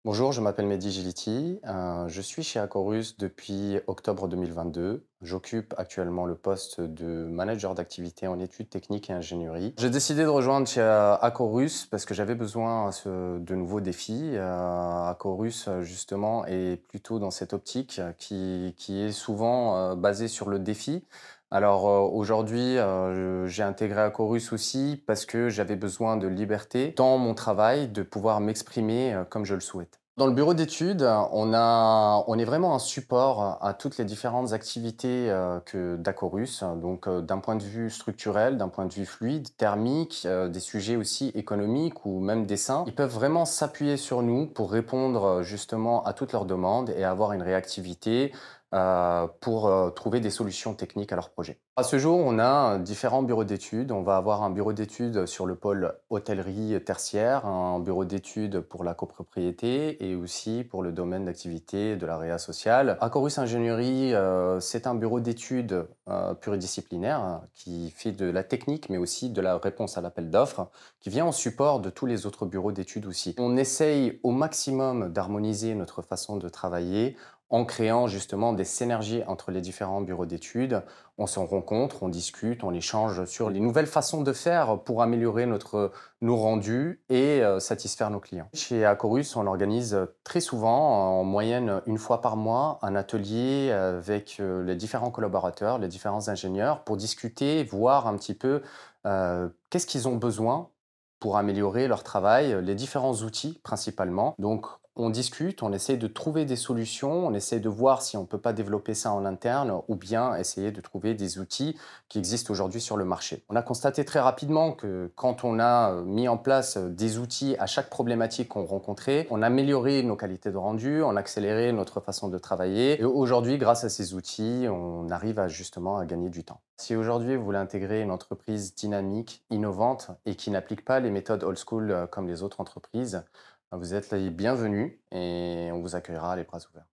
Bonjour, je m'appelle Mehdi Giliti. Je suis chez Acorus depuis octobre 2022. J'occupe actuellement le poste de manager d'activité en études techniques et ingénierie. J'ai décidé de rejoindre chez Acorus parce que j'avais besoin de nouveaux défis. Acorus, justement, est plutôt dans cette optique qui est souvent basée sur le défi. Alors aujourd'hui, j'ai intégré Acorus aussi parce que j'avais besoin de liberté dans mon travail, de pouvoir m'exprimer comme je le souhaite. Dans le bureau d'études, on est vraiment un support à toutes les différentes activités d'Acorus. Donc d'un point de vue structurel, d'un point de vue fluide, thermique, des sujets aussi économiques ou même dessins, ils peuvent vraiment s'appuyer sur nous pour répondre justement à toutes leurs demandes et avoir une réactivité pour trouver des solutions techniques à leurs projets. À ce jour, on a différents bureaux d'études. On va avoir un bureau d'études sur le pôle hôtellerie tertiaire, un bureau d'études pour la copropriété et aussi pour le domaine d'activité de la réa sociale. Acorus Ingénierie, c'est un bureau d'études pluridisciplinaire qui fait de la technique mais aussi de la réponse à l'appel d'offres, qui vient en support de tous les autres bureaux d'études aussi. On essaye au maximum d'harmoniser notre façon de travailler en créant justement des synergies entre les différents bureaux d'études. On se rencontre, on discute, on échange sur les nouvelles façons de faire pour améliorer nos rendus et satisfaire nos clients. Chez Acorus, on organise très souvent, en moyenne une fois par mois, un atelier avec les différents collaborateurs, les différents ingénieurs, pour discuter, voir un petit peu qu'est-ce qu'ils ont besoin pour améliorer leur travail, les différents outils principalement. Donc, on discute, on essaie de trouver des solutions, on essaie de voir si on ne peut pas développer ça en interne ou bien essayer de trouver des outils qui existent aujourd'hui sur le marché. On a constaté très rapidement que quand on a mis en place des outils à chaque problématique qu'on rencontrait, on améliorait nos qualités de rendu, on accélérait notre façon de travailler. Et aujourd'hui, grâce à ces outils, on arrive justement à gagner du temps. Si aujourd'hui vous voulez intégrer une entreprise dynamique, innovante et qui n'applique pas les méthodes old school comme les autres entreprises, vous êtes les bienvenus et on vous accueillera les bras ouverts.